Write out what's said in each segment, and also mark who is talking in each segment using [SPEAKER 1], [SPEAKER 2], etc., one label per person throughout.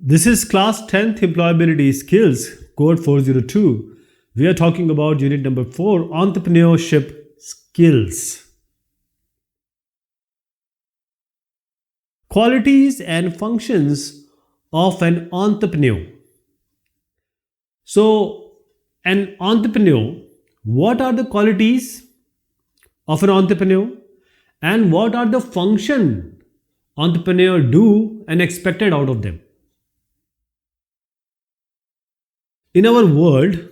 [SPEAKER 1] This is class 10th employability skills, code 402. We are talking about unit number 4, entrepreneurship skills. Qualities and functions of an entrepreneur. So, an entrepreneur, what are the qualities of an entrepreneur and what are the function entrepreneur do and expected out of them? In our world,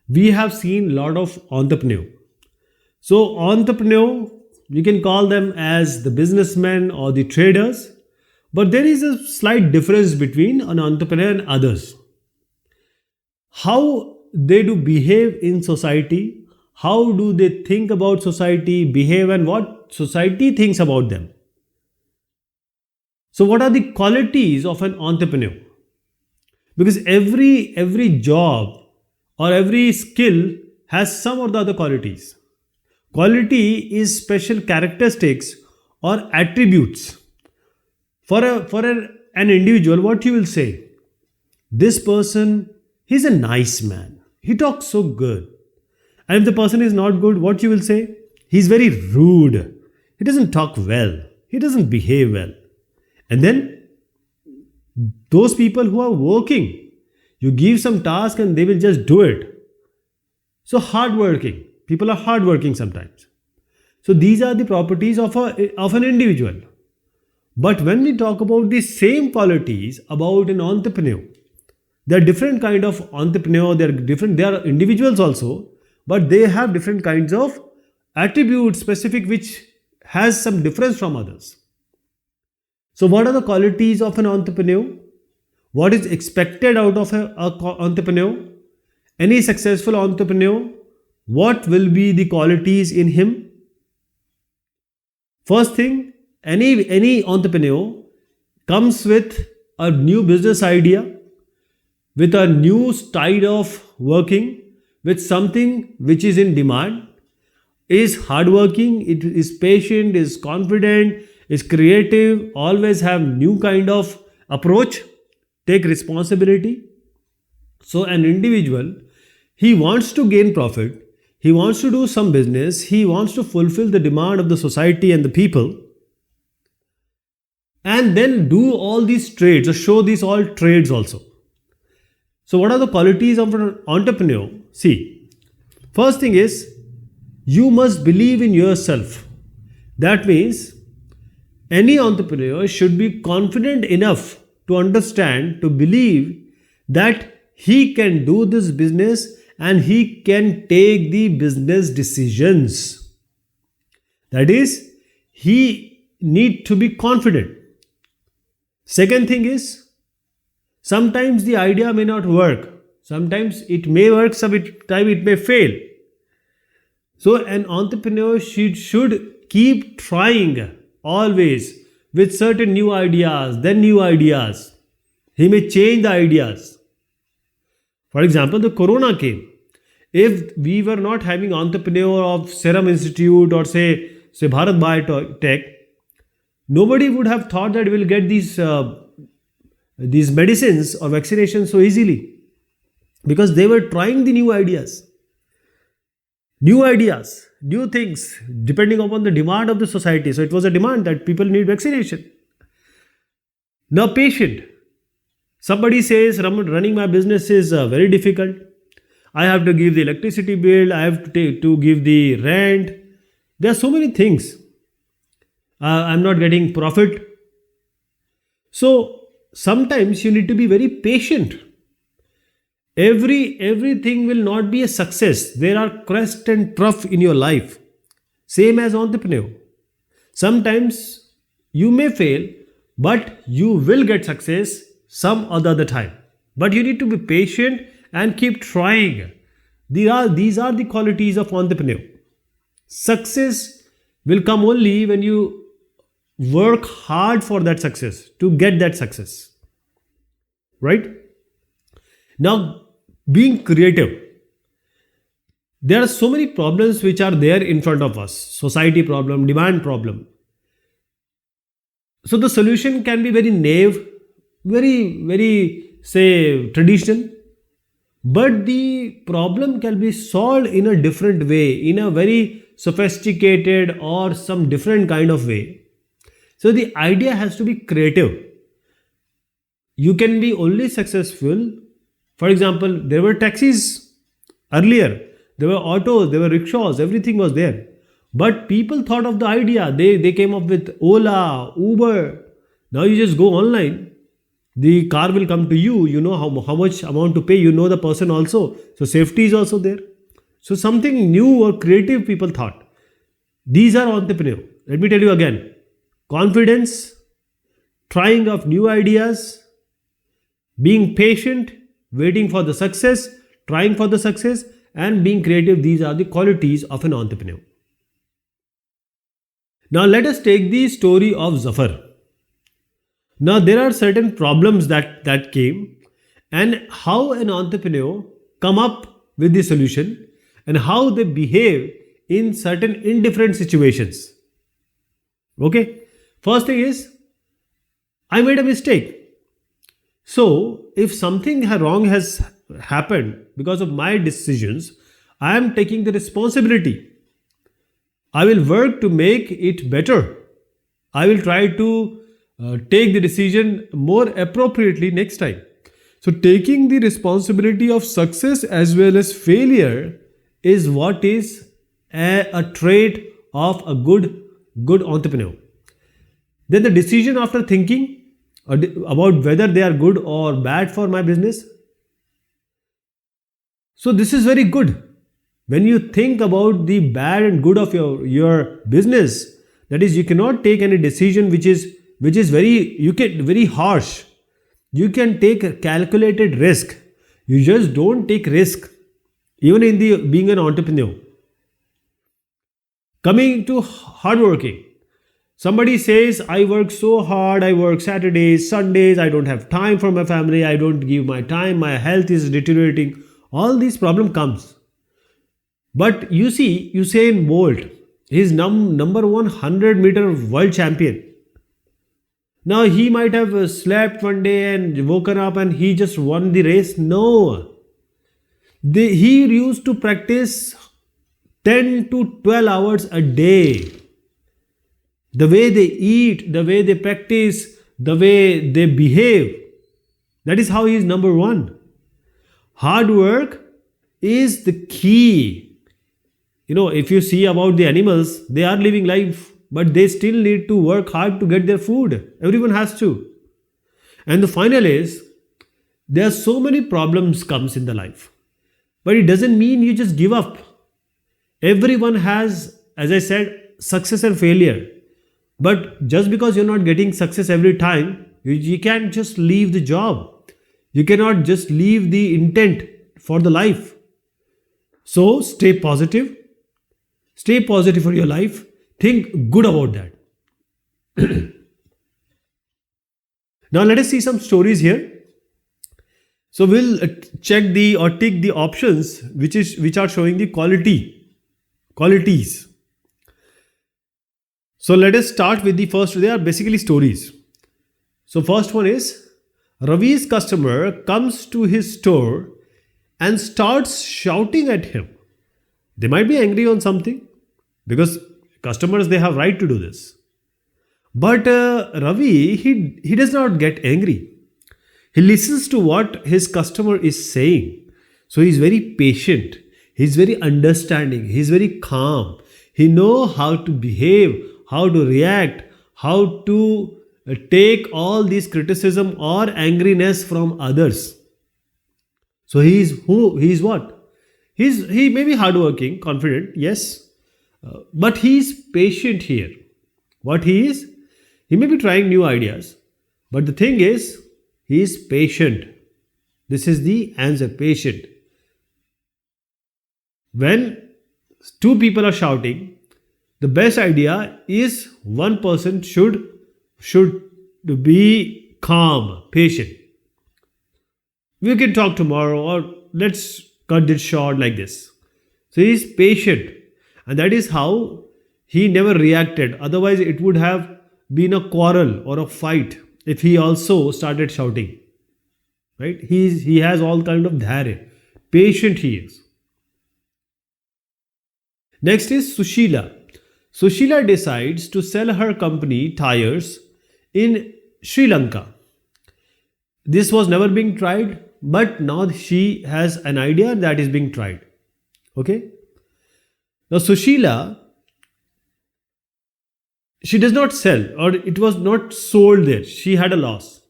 [SPEAKER 1] we have seen a lot of entrepreneur. So entrepreneur, you can call them as the businessmen or the traders, but there is a slight difference between an entrepreneur and others. How they do behave in society, how do they think about society, behave, and what society thinks about them. So what are the qualities of an entrepreneur? Because every job or every skill has some of the other qualities. Quality is special characteristics or attributes. For an individual, what you will say, this person, he's a nice man, he talks so good. And if the person is not good, what you will say, he's very rude, he doesn't talk well, he doesn't behave well. And then those people who are working, you give some task and they will just do it. So hardworking, people are hardworking sometimes. So these are the properties of an individual. But when we talk about the same qualities about an entrepreneur, there are different kind of entrepreneur, they are individuals also, but they have different kinds of attributes specific which has some difference from others. So what are the qualities of an entrepreneur? What is expected out of an entrepreneur? Any successful entrepreneur, what will be the qualities in him? First thing, any entrepreneur comes with a new business idea, with a new style of working, with something which is in demand, is hardworking, it is patient, is confident, is creative, always have new kind of approach, take responsibility. So an individual, he wants to gain profit, he wants to do some business, he wants to fulfill the demand of the society and the people, and then do all these trades or show these all trades also. So what are the qualities of an entrepreneur? See, first thing is, you must believe in yourself. That means any entrepreneur should be confident enough to understand, to believe that he can do this business and he can take the business decisions. That is, he need to be confident. Second thing is, sometimes the idea may not work. Sometimes it may work, sometimes it may fail. So an entrepreneur should keep trying always with certain new ideas, then new ideas. He may change the ideas. For example, the corona came. If we were not having entrepreneur of Serum Institute or say Bharat Biotech, nobody would have thought that we'll get these medicines or vaccinations so easily, because they were trying the new ideas, new things, depending upon the demand of the society. So it was a demand that people need vaccination. Now patient, somebody says running my business is very difficult. I have to give the electricity bill, I have to give the rent. There are so many things. I'm not getting profit. So sometimes you need to be very patient. Everything will not be a success. There are crest and trough in your life. Same as entrepreneur. Sometimes you may fail, but you will get success some other time. But you need to be patient and keep trying. These are the qualities of entrepreneur. Success will come only when you work hard for that success, to get that success. Right? Now, being creative. There are so many problems which are there in front of us. Society problem, demand problem. So the solution can be very naive, very say traditional, but the problem can be solved in a different way, in a very sophisticated or some different kind of way. So the idea has to be creative. You can be only successful. For example, there were taxis earlier, there were autos, there were rickshaws, everything was there. But people thought of the idea. They came up with Ola, Uber. Now you just go online. The car will come to you. You know how much amount to pay. You know the person also. So safety is also there. So something new or creative people thought. These are entrepreneur. Let me tell you again. Confidence, trying of new ideas, being patient, waiting for the success, trying for the success, and being creative. These are the qualities of an entrepreneur. Now let us take the story of Zafar. Now there are certain problems that came, and how an entrepreneur come up with the solution and how they behave in certain indifferent situations. Okay, first thing is, I made a mistake. So if something wrong has happened because of my decisions, I am taking the responsibility. I will work to make it better. I will try to take the decision more appropriately next time. So taking the responsibility of success as well as failure is what is a trait of a good entrepreneur. Then the decision after thinking about whether they are good or bad for my business. So this is very good. When you think about the bad and good of your business, that is, you cannot take any decision which is very harsh. You can take a calculated risk. You just don't take risk, even in the being an entrepreneur. Coming to hardworking. Somebody says, I work so hard, I work Saturdays, Sundays, I don't have time for my family, I don't give my time, my health is deteriorating. All these problem comes. But you see, Usain Bolt, he is number 100-meter world champion. Now he might have slept one day and woken up and he just won the race. No. He used to practice 10 to 12 hours a day. The way they eat, the way they practice, the way they behave, that is how he is number one. Hard work is the key. If you see about the animals, they are living life, but they still need to work hard to get their food. Everyone has to. And the final is, there are so many problems comes in the life, but it doesn't mean you just give up. Everyone has, as I said, success and failure. But just because you're not getting success every time, you can't just leave the job. You cannot just leave the intent for the life. So stay positive. Stay positive for your life. Think good about that. Now let us see some stories here. So we'll check or tick the options which are showing the qualities. So let us start with the first. They are basically stories. So first one is, Ravi's customer comes to his store and starts shouting at him. They might be angry on something, because customers, they have right to do this. But Ravi, he does not get angry. He listens to what his customer is saying. So he's very patient. He's very understanding. He's very calm. He knows how to behave, how to react, how to take all this criticism or angriness from others. So he is who? He is what? He may be hardworking, confident, yes, but he is patient here. What he is? He may be trying new ideas, but the thing is, he is patient. This is the answer, patient. When two people are shouting, the best idea is one person should be calm, patient. We can talk tomorrow, or let's cut it short like this. So he is patient, and that is how he never reacted. Otherwise, it would have been a quarrel or a fight. if he also started shouting, right? He has all kind of dharya, patient he is. Next is Sushila. Sushila decides to sell her company tires in Sri Lanka. This was never being tried, but now she has an idea that is being tried. Okay. Now Sushila, she does not sell, or it was not sold there. She had a loss.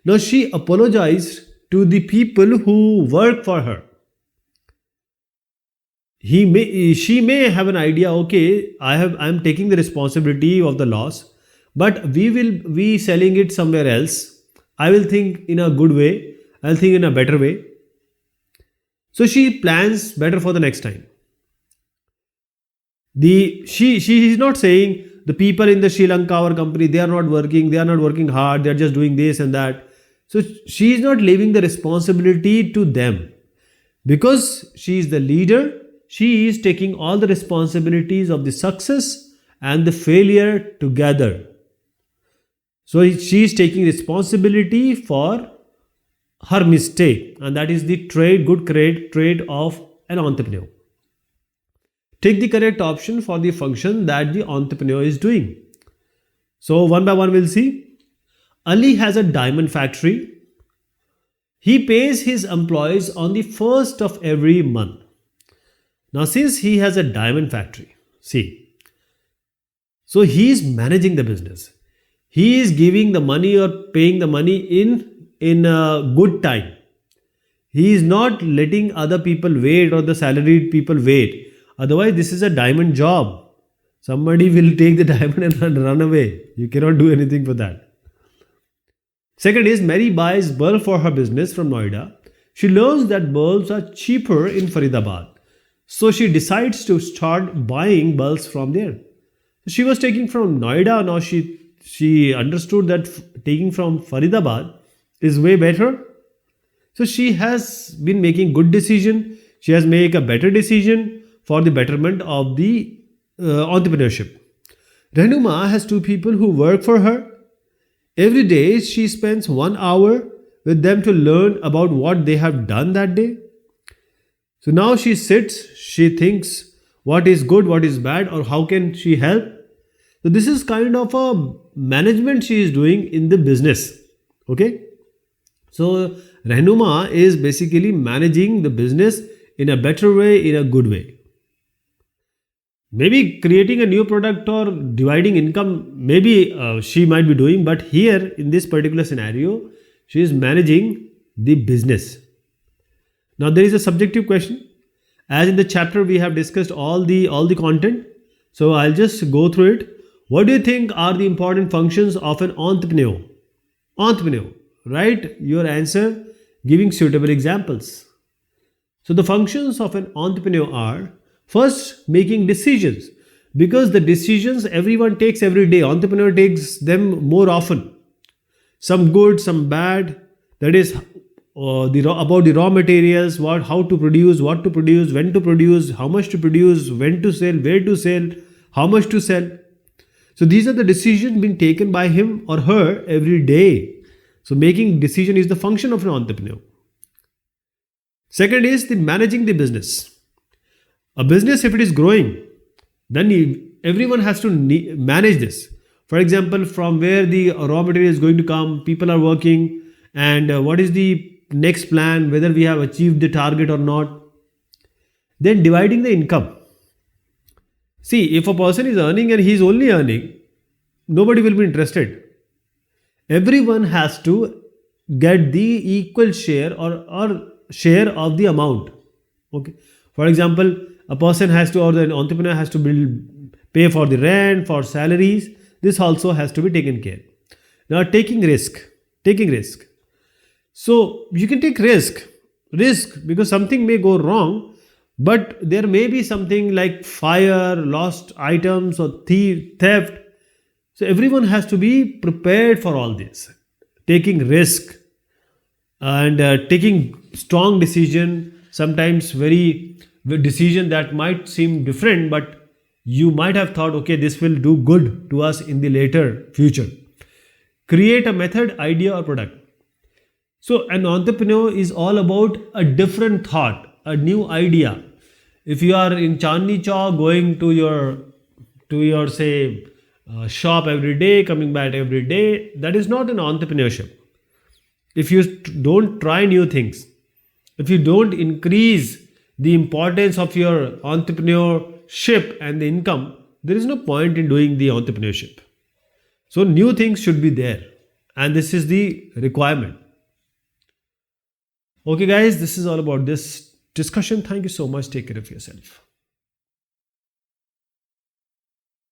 [SPEAKER 1] Now she apologized to the people who work for her. She may have an idea, okay, I'm taking the responsibility of the loss, but we will be selling it somewhere else. I will think in a good way, I'll think in a better way. So she plans better for the next time. She is not saying the people in the Sri Lanka, our company, they are not working hard, they are just doing this and that. So she is not leaving the responsibility to them. Because she is the leader, she is taking all the responsibilities of the success and the failure together. So she is taking responsibility for her mistake, and that is the good trait of an entrepreneur. Take the correct option for the function that the entrepreneur is doing. So one by one we'll see. Ali has a diamond factory. He pays his employees on the first of every month. Now since he has a diamond factory, see, so he is managing the business. He is giving the money or paying the money in a good time. He is not letting other people wait or the salaried people wait. Otherwise, this is a diamond job. Somebody will take the diamond and run away. You cannot do anything for that. Second is Mary buys bulb for her business from Noida. She learns that bulbs are cheaper in Faridabad. So she decides to start buying bulbs from there. She was taking from Noida. Now she understood that taking from Faridabad is way better. So she has been making good decision. She has made a better decision for the betterment of the entrepreneurship. Rehnuma has two people who work for her. Every day she spends 1 hour with them to learn about what they have done that day. So now she sits, she thinks what is good, what is bad, or how can she help. So this is kind of a management she is doing in the business. Okay. So Rehnuma is basically managing the business in a better way, in a good way. Maybe creating a new product or dividing income, maybe she might be doing, but here in this particular scenario, she is managing the business. Now there is a subjective question. As in the chapter we have discussed all the content. So I'll just go through it. What do you think are the important functions of an entrepreneur? Entrepreneur. Write your answer giving suitable examples. So the functions of an entrepreneur are: first, making decisions, because the decisions everyone takes every day, entrepreneur takes them more often. Some good, some bad. That is about the raw materials, how to produce, what to produce, when to produce, how much to produce, when to sell, where to sell, how much to sell. So these are the decisions being taken by him or her every day. So making decision is the function of an entrepreneur. Second is the managing the business. A business, if it is growing, then everyone has to manage this. For example, from where the raw material is going to come, people are working, and what is the next plan, whether we have achieved the target or not. Then dividing the income. See, if a person is earning and he is only earning, nobody will be interested. Everyone has to get the equal share or share of the amount. Okay. For example, a person has to, or the entrepreneur has to pay for the rent, for salaries. This also has to be taken care. Now taking risk. So you can take risk because something may go wrong, but there may be something like fire, lost items, or theft. So everyone has to be prepared for all this. Taking risk and taking strong decision, sometimes very decision that might seem different, but you might have thought, okay, this will do good to us in the later future. create a method, idea, or product. So an entrepreneur is all about a different thought, a new idea. If you are in Chandni Chowk going to your say shop every day, coming back every day, that is not an entrepreneurship. If you don't try new things, if you don't increase the importance of your entrepreneurship and the income, there is no point in doing the entrepreneurship. So new things should be there, and this is the requirement. Okay, guys, this is all about this discussion. Thank you so much. Take care of yourself.